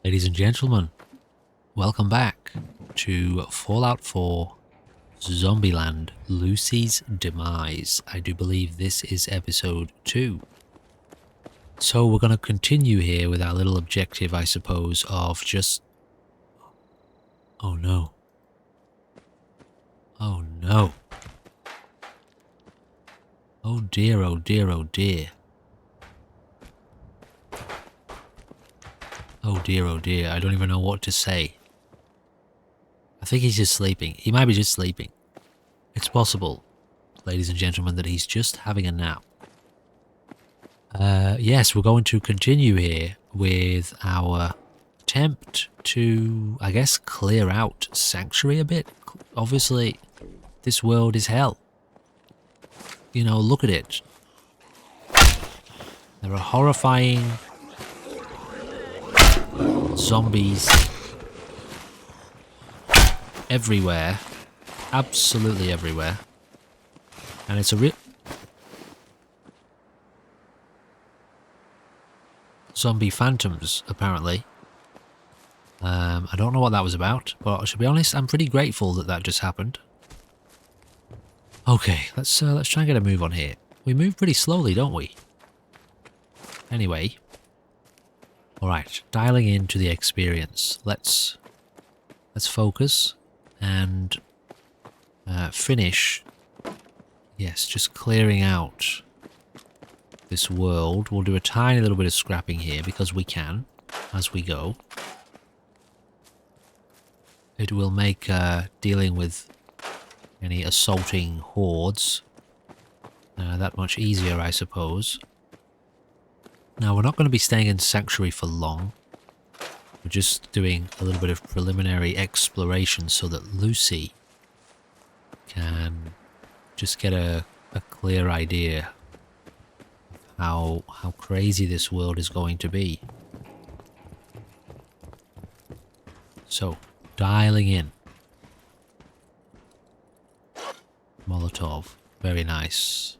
Ladies and gentlemen, welcome back to Fallout 4 Zombieland Lucy's Demise. I do believe this is episode 2. So we're going to continue here with our little objective, I suppose, of just... Oh no. Oh no. Oh dear, oh dear, oh dear. Oh dear, oh dear, I don't even know what to say. I think he's just sleeping. He might be just sleeping. It's possible, ladies and gentlemen, that he's just having a nap. Yes, we're going to continue here with our attempt to, I guess, clear out Sanctuary a bit. Obviously, this world is hell. You know, look at it. There are horrifying zombies everywhere. Absolutely everywhere. And it's a real... zombie phantoms, apparently. I don't know what that was about, but to be honest, I'm pretty grateful that that just happened. Okay, let's try and get a move on here. We move pretty slowly, don't we? Anyway. Alright, dialing into the experience. Let's focus and finish. Yes, just clearing out this world. We'll do a tiny little bit of scrapping here because we can as we go. It will make dealing with any assaulting hordes that much easier, I suppose. Now, we're not going to be staying in Sanctuary for long. We're just doing a little bit of preliminary exploration so that Lucy can just get a clear idea of how crazy this world is going to be. So, dialing in. Molotov. Very nice.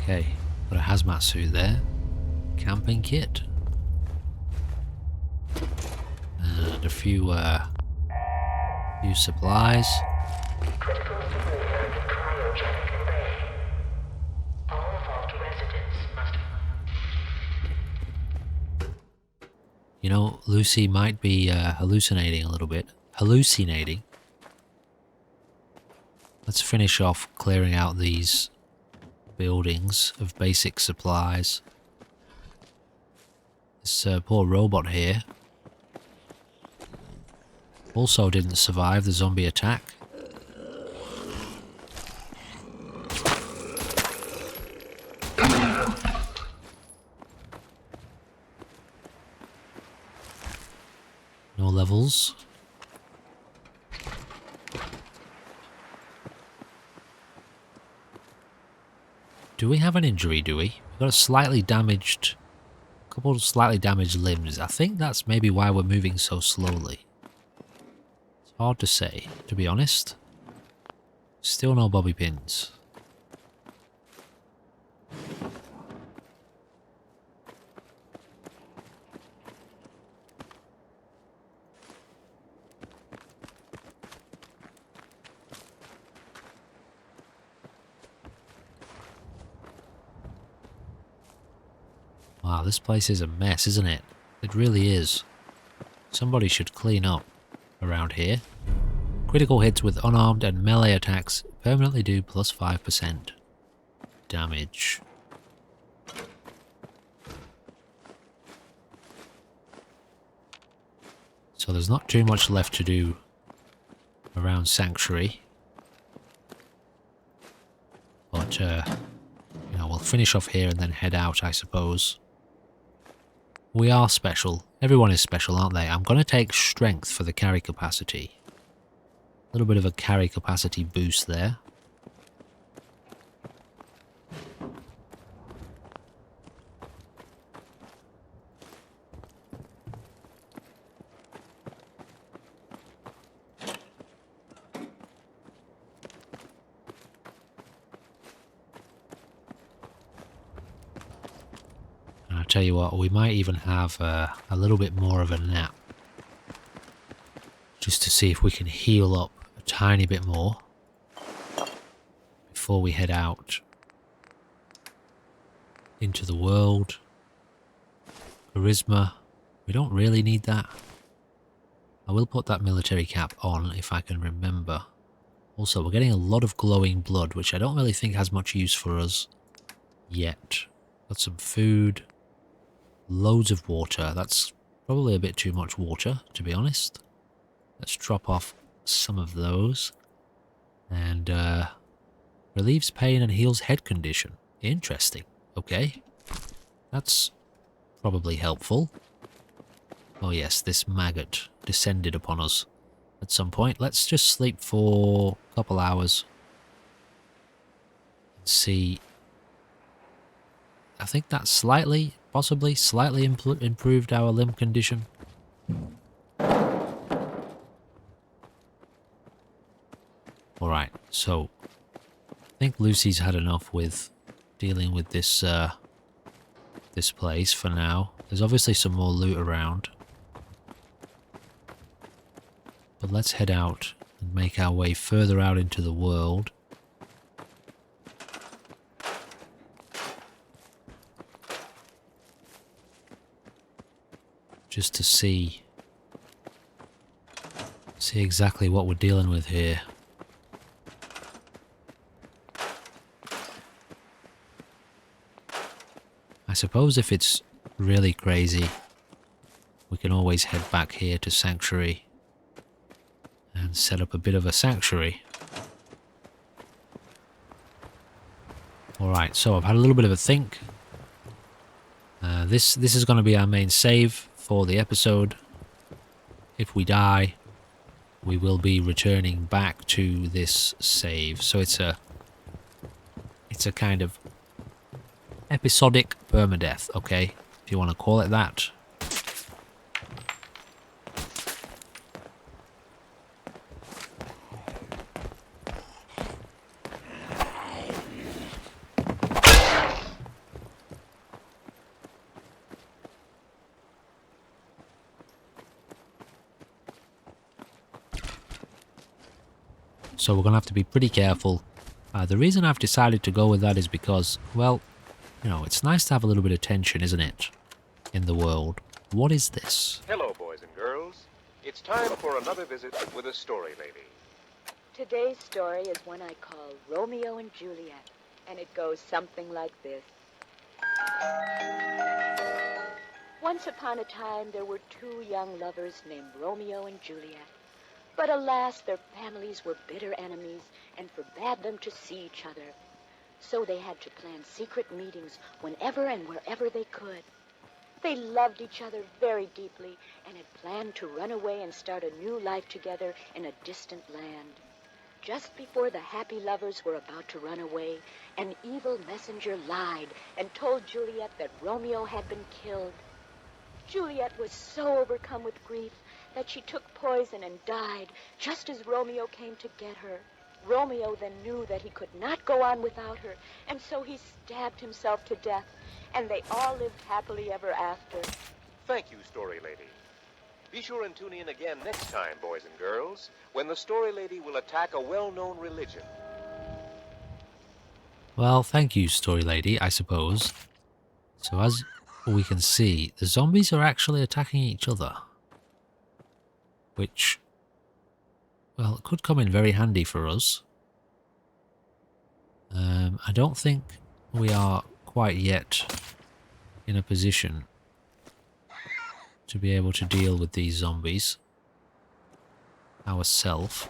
Okay, got a hazmat suit there. Camping kit. And a few supplies. Critical fuel in the cryogenic array. All vault residents must... You know, Lucy might be hallucinating a little bit. Hallucinating. Let's finish off clearing out these buildings of basic supplies. This poor robot here also didn't survive the zombie attack. No levels. Do we have an injury, do we? We've got a slightly damaged... couple of slightly damaged limbs. I think that's maybe why we're moving so slowly. It's hard to say, to be honest. Still no bobby pins. Wow, this place is a mess, isn't it? It really is. Somebody should clean up around here. Critical hits with unarmed and melee attacks permanently do plus 5% damage. So there's not too much left to do around Sanctuary. But, you know, we'll finish off here and then head out, I suppose. We are special. Everyone is special, aren't they? I'm going to take strength for the carry capacity. A little bit of a carry capacity boost there. tell you what, we might even have a little bit more of a nap. Just to see if we can heal up a tiny bit more before we head out into the world. Charisma, we don't really need that. I will put that military cap on if I can remember. Also, we're getting a lot of glowing blood, which I don't really think has much use for us yet. Got some food, loads of water. That's probably a bit too much water, to be honest. Let's drop off some of those. And relieves pain and heals head condition. Interesting. Okay. That's probably helpful. Oh yes, this maggot descended upon us at some point. Let's just sleep for a couple hours. And see. I think that slightly, possibly slightly improved our limb condition. Alright, so I think Lucy's had enough with dealing with this this place for now. There's obviously some more loot around. But let's head out and make our way further out into the world. Just to see exactly what we're dealing with here. I suppose if it's really crazy, we can always head back here to Sanctuary and set up a bit of a sanctuary. Alright, so I've had a little bit of a think. This is going to be our main save for the episode. If we die, we will be returning back to this save. So it's a kind of episodic permadeath, okay? If you want to call it that. So we're going to have to be pretty careful. The reason I've decided to go with that is because, well, you know, it's nice to have a little bit of tension, isn't it, in the world. What is this? Hello, boys and girls. It's time for another visit with a story lady. Today's story is one I call Romeo and Juliet, and it goes something like this. Once upon a time, there were two young lovers named Romeo and Juliet. But alas, their families were bitter enemies and forbade them to see each other. So they had to plan secret meetings whenever and wherever they could. They loved each other very deeply and had planned to run away and start a new life together in a distant land. Just before the happy lovers were about to run away, an evil messenger lied and told Juliet that Romeo had been killed. Juliet was so overcome with grief that she took poison and died just as Romeo came to get her. Romeo then knew that he could not go on without her, and so he stabbed himself to death, and they all lived happily ever after. Thank you, story lady. Be sure and tune in again next time, boys and girls, when the story lady will attack a well-known religion. Well, thank you, story lady, I suppose. So as we can see, the zombies are actually attacking each other. Which, well, it could come in very handy for us. I don't think we are quite yet in a position to be able to deal with these zombies ourselves.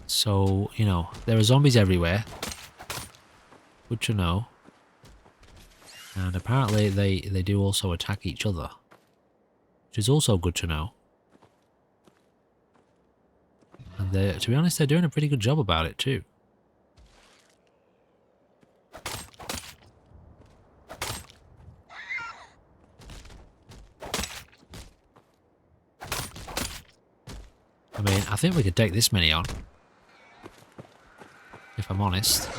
So, you know, there are zombies everywhere. Good to know. And apparently they do also attack each other, which is also good to know. And to be honest, they're doing a pretty good job about it too. I mean, I think we could take this many on, if I'm honest.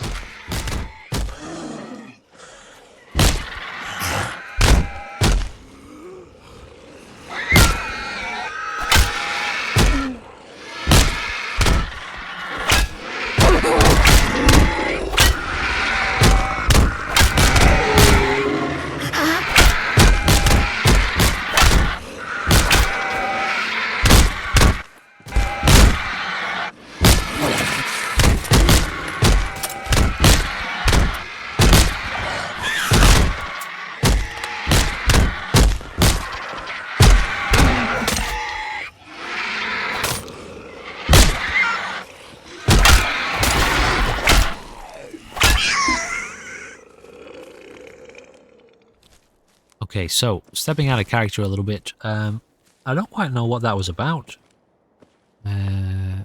Okay, so stepping out of character a little bit, I don't quite know what that was about.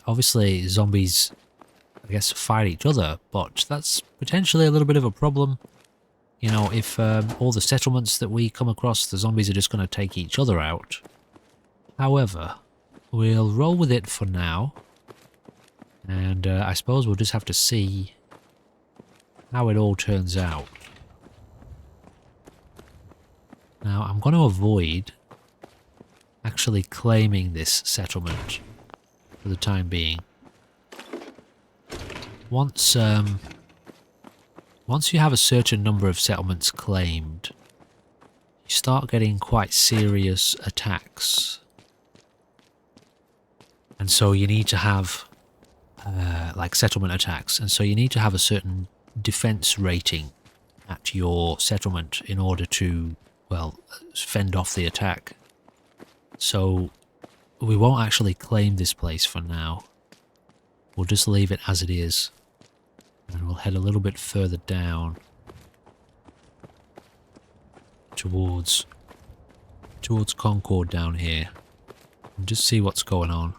Obviously, zombies, I guess, fight each other, but that's potentially a little bit of a problem. You know, if all the settlements that we come across, the zombies are just going to take each other out. However, we'll roll with it for now. And I suppose we'll just have to see how it all turns out. Now, I'm going to avoid actually claiming this settlement for the time being. Once you have a certain number of settlements claimed, you start getting quite serious attacks. And so you need to have, like settlement attacks, and so you need to have a certain defense rating at your settlement in order to, well, fend off the attack. So we won't actually claim this place for now. We'll just leave it as it is. And we'll head a little bit further down towards Concord down here and just see what's going on.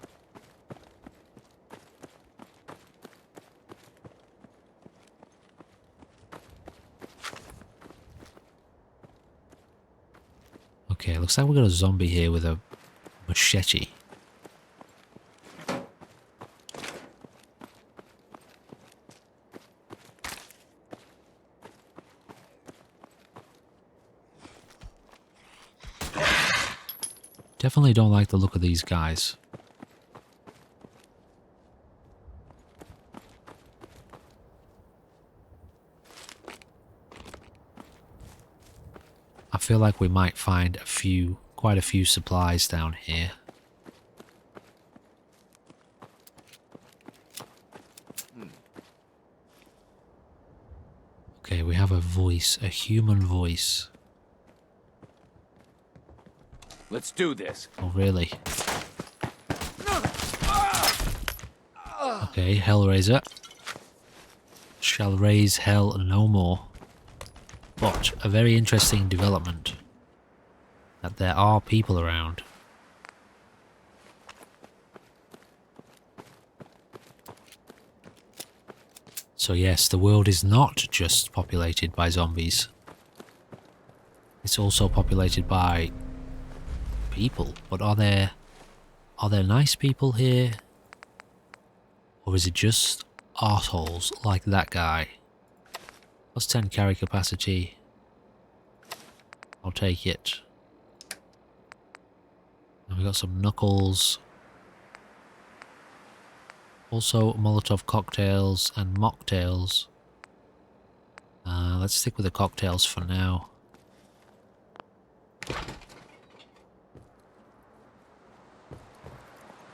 Okay, looks like we've got a zombie here with a machete. Definitely don't like the look of these guys. I feel like we might find quite a few supplies down here. Okay, we have a voice, a human voice. Let's do this. Oh, really? Okay, Hellraiser. Shall raise hell no more. But a very interesting development that there are people around. So yes, the world is not just populated by zombies. It's also populated by people. But are there nice people here? Or is it just arseholes like that guy? Plus 10 carry capacity. I'll take it. And we got some knuckles. Also Molotov cocktails and mocktails. Let's stick with the cocktails for now.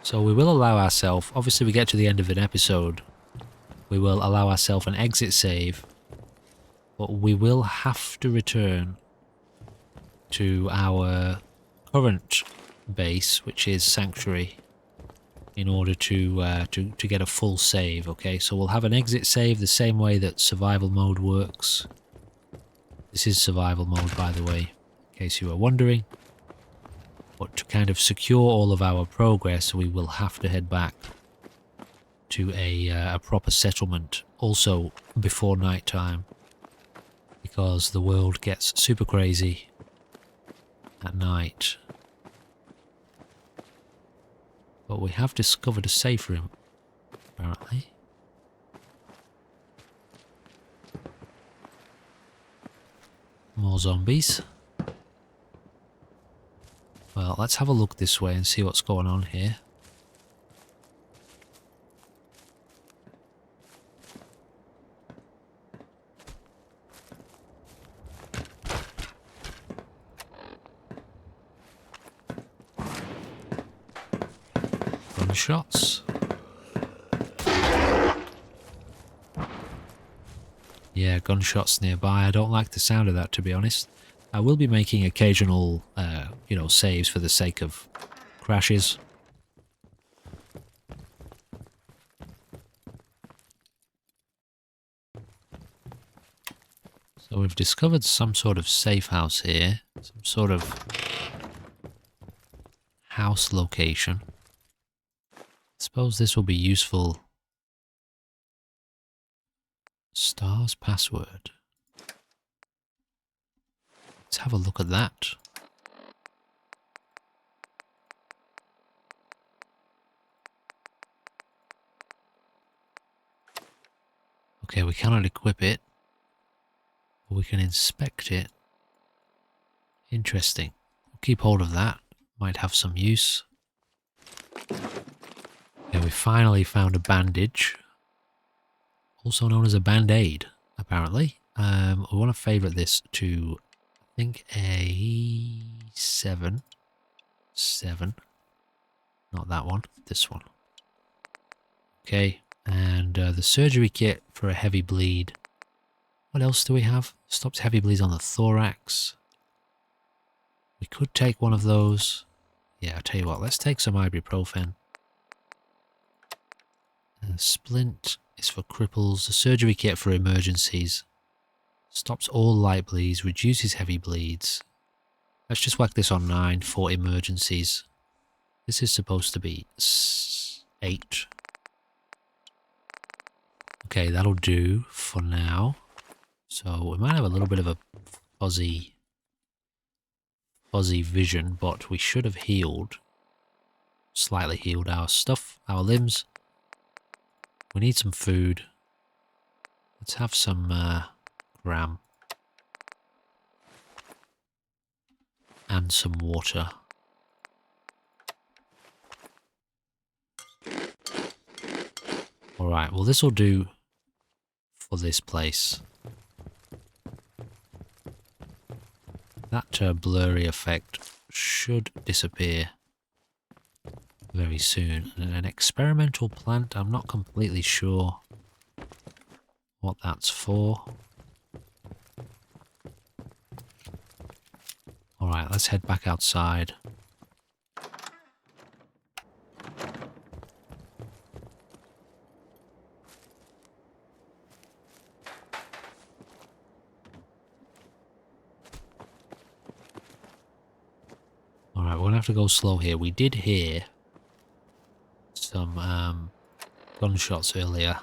So we will allow ourselves, obviously we get to the end of an episode, we will allow ourselves an exit save, but we will have to return to our current base, which is Sanctuary, in order to get a full save, okay? So we'll have an exit save the same way that survival mode works. This is survival mode, by the way, in case you were wondering. But to kind of secure all of our progress, we will have to head back to a proper settlement, also before night time, because the world gets super crazy at night. But we have discovered a safe room, apparently. More zombies. Well, let's have a look this way and see what's going on here. Gunshots. Yeah, gunshots nearby. I don't like the sound of that, to be honest. I will be making occasional, saves for the sake of crashes. So we've discovered some sort of safe house here. Some sort of house location. I suppose this will be useful. Stars password. Let's have a look at that. Okay, we cannot equip it, but we can inspect it. Interesting. We'll keep hold of that. Might have some use. Okay, we finally found a bandage. Also known as a band-aid, apparently. We want to favourite this to, I think, a 7. 7. Not that one, this one. Okay, and the surgery kit for a heavy bleed. What else do we have? Stops heavy bleeds on the thorax. We could take one of those. Yeah, I'll tell you what, let's take some ibuprofen. And splint is for cripples. The surgery kit for emergencies. Stops all light bleeds, reduces heavy bleeds. Let's just whack this on 9 for emergencies. This is supposed to be 8. Okay, that'll do for now. So we might have a little bit of a fuzzy vision, but we should have healed, slightly healed our stuff, our limbs. We need some food. Let's have some gram and some water. Alright, well this will do for this place. That blurry effect should disappear very soon. And an experimental plant, I'm not completely sure what that's for. Alright, let's head back outside. Alright, we're gonna have to go slow here. We did hear some gunshots earlier.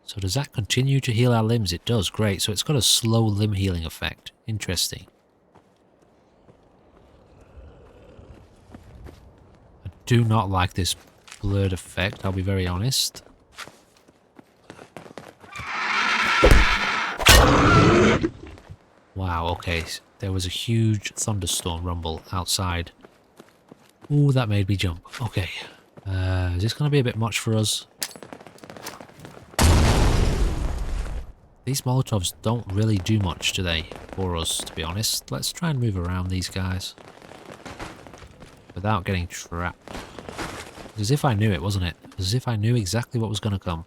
So does that continue to heal our limbs? It does, great. So it's got a slow limb healing effect. Interesting. I do not like this blurred effect, I'll be very honest. Wow, okay. There was a huge thunderstorm rumble outside. Ooh, that made me jump. Okay. Is this going to be a bit much for us? These Molotovs don't really do much, do they, for us, to be honest. Let's try and move around these guys without getting trapped. As if I knew it, wasn't it? As if I knew exactly what was going to come.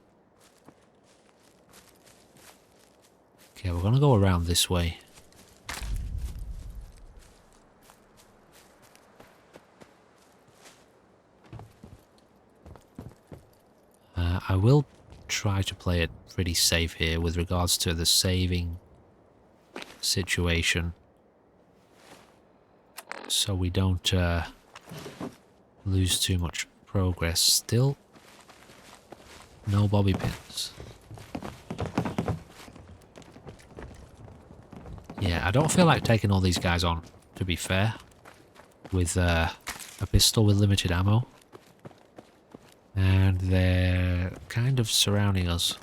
Okay, we're going to go around this way. I will try to play it pretty safe here with regards to the saving situation, so we don't lose too much progress. Still no bobby pins. Yeah, I don't feel like taking all these guys on, to be fair, with a pistol with limited ammo. And they're kind of surrounding us.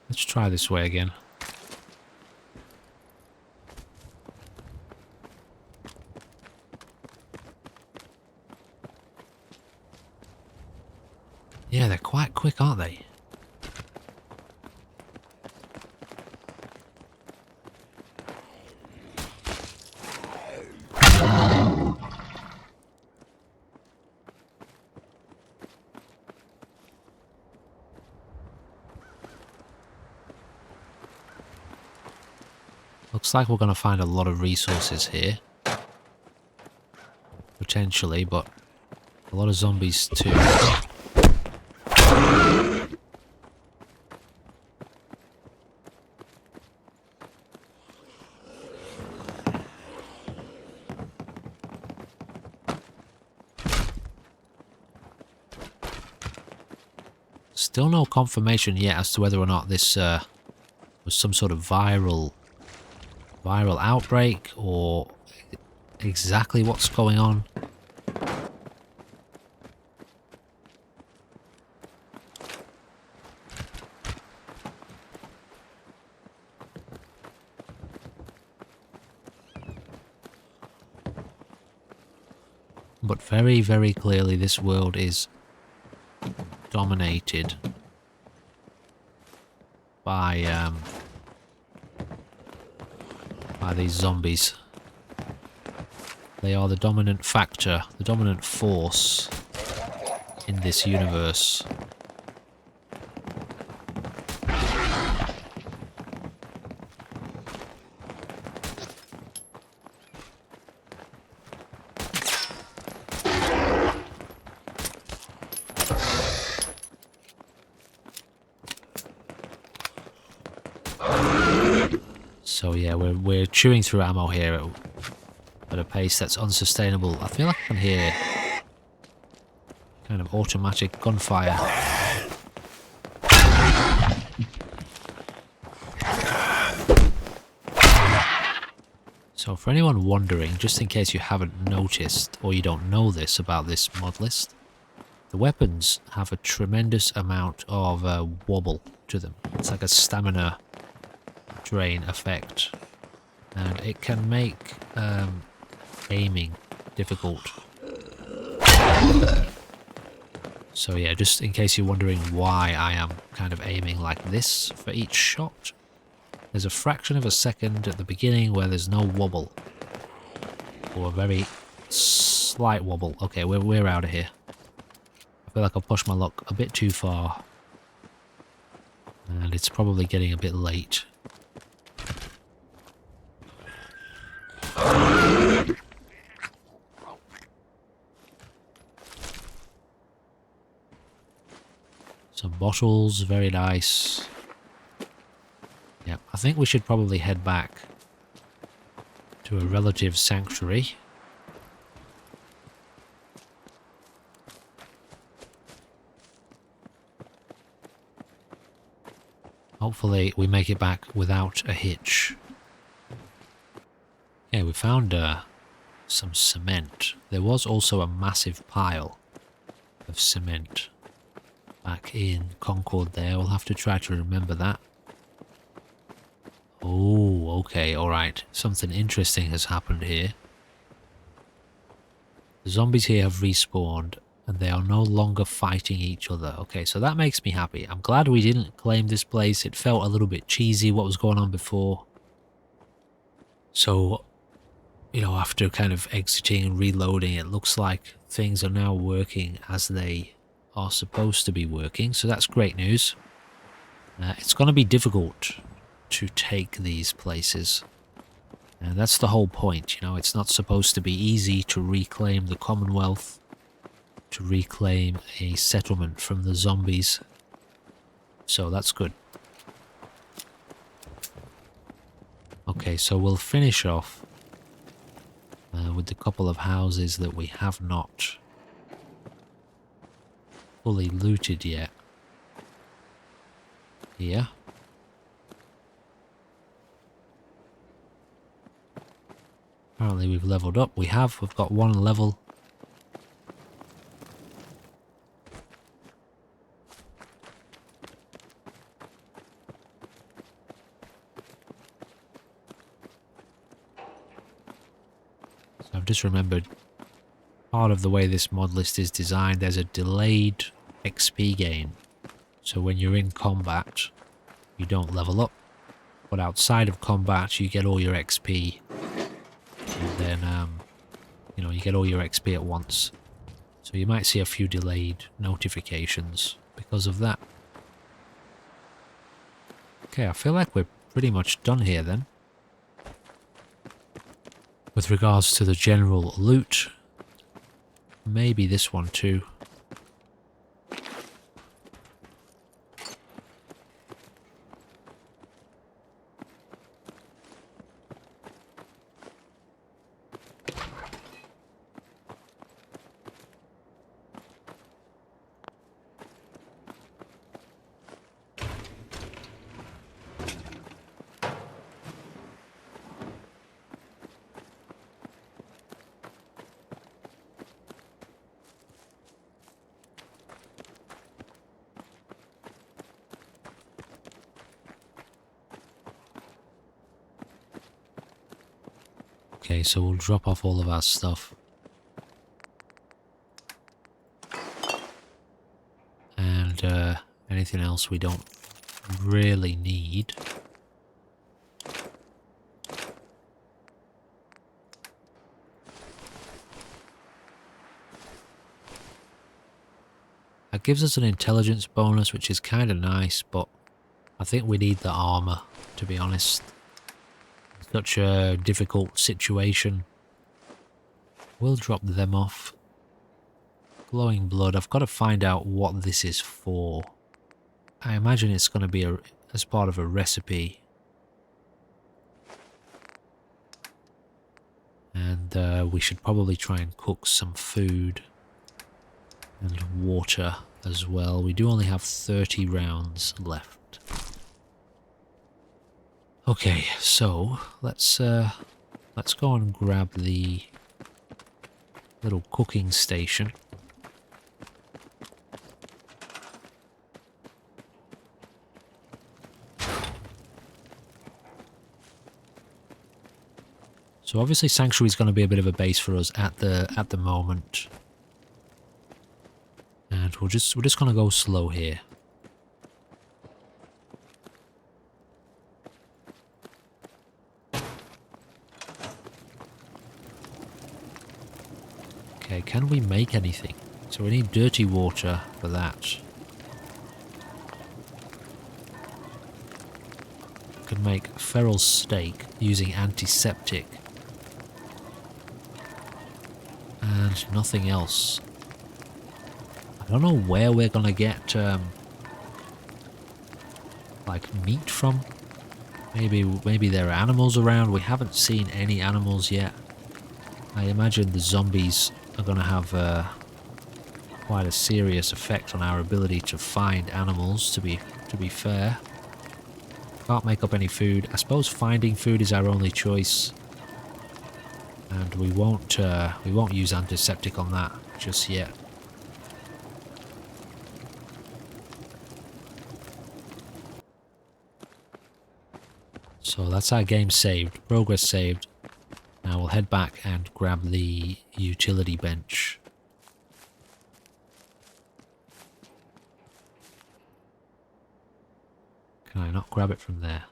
Let's try this way again. Yeah, they're quite quick, aren't they? Looks like we're going to find a lot of resources here. Potentially, but A lot of zombies too. Still no confirmation yet as to whether or not this was some sort of viral outbreak or exactly what's going on. But very, very clearly this world is dominated by these zombies. They are the dominant factor, the dominant force in this universe. So yeah, we're chewing through ammo here at a pace that's unsustainable. I feel like I can hear kind of automatic gunfire. So for anyone wondering, just in case you haven't noticed or you don't know this about this mod list, the weapons have a tremendous amount of wobble to them. It's like a stamina drain effect, and it can make aiming difficult. So yeah, just in case you're wondering why I am kind of aiming like this for each shot, there's a fraction of a second at the beginning where there's no wobble, or a very slight wobble. Okay, we're out of here. I feel like I've pushed my luck a bit too far, and it's probably getting a bit late. Some bottles, very nice. Yep, I think we should probably head back to a relative sanctuary. Hopefully we make it back without a hitch. Okay, we found some cement. There was also a massive pile of cement back in Concord there. We'll have to try to remember that. Oh, okay, alright. Something interesting has happened here. The zombies here have respawned, and they are no longer fighting each other. Okay, so that makes me happy. I'm glad we didn't claim this place. It felt a little bit cheesy what was going on before. So, you know, after kind of exiting and reloading, it looks like things are now working as they are supposed to be working. So that's great news. It's going to be difficult to take these places. And that's the whole point, you know, it's not supposed to be easy to reclaim the Commonwealth, to reclaim a settlement from the zombies. So that's good. Okay, so we'll finish off with the couple of houses that we have not fully looted yet. Here. Apparently we've leveled up. We've got one level. So I've just remembered part of the way this mod list is designed, there's a delayed XP gain. So when you're in combat, you don't level up. But outside of combat, you get all your XP. And then, you know, you get all your XP at once. So you might see a few delayed notifications because of that. Okay, I feel like we're pretty much done here then. With regards to the general loot, maybe this one too. Okay, so we'll drop off all of our stuff. And anything else we don't really need. That gives us an intelligence bonus, which is kind of nice, but I think we need the armor, to be honest. Such a difficult situation. We'll drop them off. Glowing blood. I've got to find out what this is for. I imagine it's going to be as part of a recipe. And we should probably try and cook some food. And water as well. We do only have 30 rounds left. Okay, so let's go and grab the little cooking station. So obviously Sanctuary is going to be a bit of a base for us at the moment. And we're just going to go slow here. Okay, can we make anything? So we need dirty water for that. We can make feral steak using antiseptic. And nothing else. I don't know where we're gonna get like meat from. Maybe there are animals around. We haven't seen any animals yet. I imagine the zombies are gonna have quite a serious effect on our ability to find animals. To be fair, can't make up any food. I suppose finding food is our only choice, and we won't use antiseptic on that just yet. So that's our game saved, progress saved. Now we'll head back and grab the utility bench. Can I not grab it from there?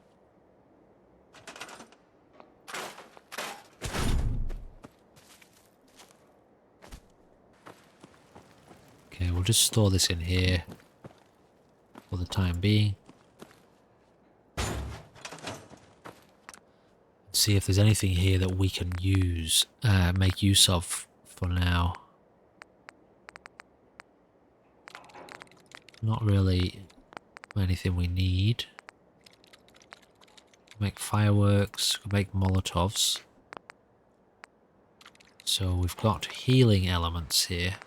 Okay, we'll just store this in here for the time being. See if there's anything here that we can use, make use of for now. Not really anything we need. Make fireworks, make Molotovs. So we've got healing elements here.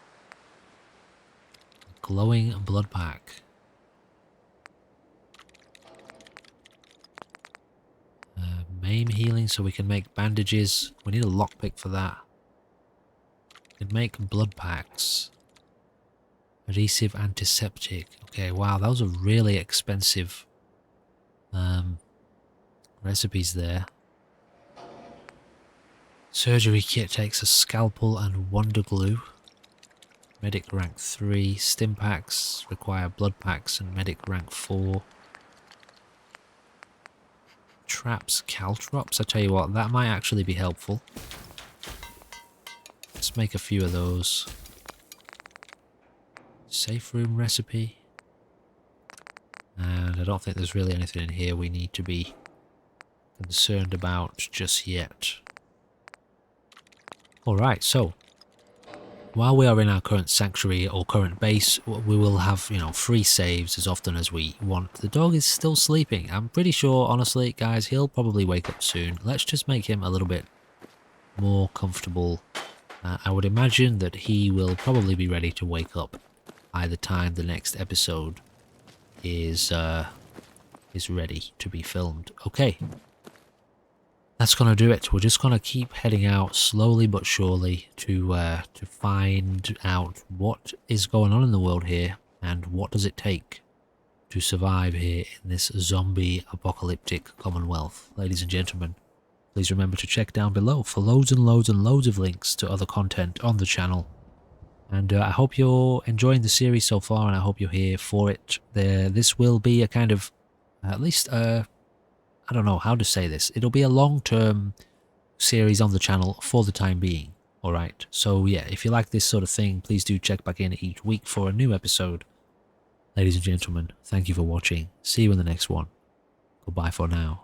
Glowing blood pack. Maim healing, so we can make bandages. We need a lockpick for that. We can make blood packs. Adhesive antiseptic. Okay, wow, those are really expensive recipes there. Surgery kit takes a scalpel and wonder glue. Medic rank 3. Stim packs require blood packs and medic rank 4. Traps, caltrops. I tell you what, that might actually be helpful. Let's make a few of those. Safe room recipe. And I don't think there's really anything in here we need to be concerned about just yet. Alright, so while we are in our current sanctuary or current base, we will have, you know, free saves as often as we want. The dog is still sleeping. I'm pretty sure, honestly, guys, he'll probably wake up soon. Let's just make him a little bit more comfortable. I would imagine that he will probably be ready to wake up by the time the next episode is ready to be filmed. Okay. That's going to do it. We're just going to keep heading out slowly but surely to find out what is going on in the world here and what does it take to survive here in this zombie apocalyptic Commonwealth. Ladies and gentlemen, please remember to check down below for loads and loads and loads of links to other content on the channel. And I hope you're enjoying the series so far, and I hope you're here for it. This will be a kind of, at least, I don't know how to say this. It'll be a long-term series on the channel for the time being. Alright, so yeah, if you like this sort of thing, please do check back in each week for a new episode. Ladies and gentlemen, thank you for watching. See you in the next one. Goodbye for now.